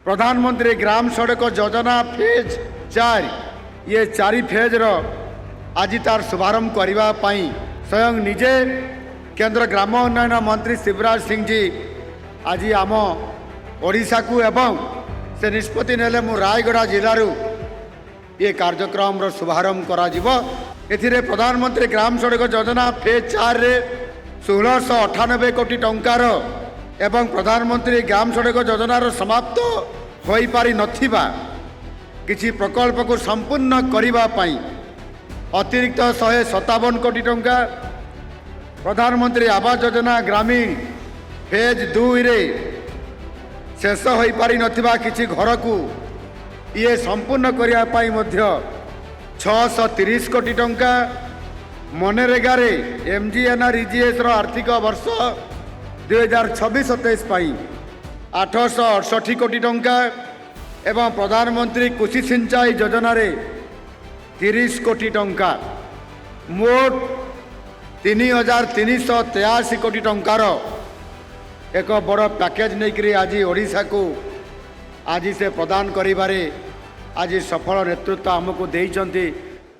प्रधानमंत्री ग्राम सड़क योजना फेज 4 ये 4 फेज्र आज तार शुभारंभ करने स्वयं निजे केंद्र ग्राम उन्नयन मंत्री शिवराज सिंह जी आज आम ओडिशा को एवं से निष्पत्ति नेले मु रायगड़ा जिलूर ये कार्यक्रम शुभारंभ करा एथिरे प्रधानमंत्री ग्राम सड़क योजना फेज 4 रे 1698 कोटी टंकार एवं प्रधानमंत्री ग्राम सड़क योजनार समाप्त हो पारि नथिबा किछि प्रकल्प को संपूर्ण करिबा पई अतिरिक्त 157 कोटी टंका प्रधानमंत्री आवास योजना ग्रामीण फेज 2 रे शेष हो पारि नथिबा किछि घर को ये संपूर्ण करिया पई मध्य 630 कोटी टंका मनरेगा रे MGNREGS रो आर्थिक वर्ष 2026-27 पाई 868 कोटी टंका एवं प्रधानमंत्री कृषि सिंचाई योजना रे 30 कोटी टंका मोट 3383 कोटी टंकार एक बड़ पैकेज नहीं आज ओडिशा को आज से प्रदान करिबारे आज सफल नेतृत्व आमको देइचंती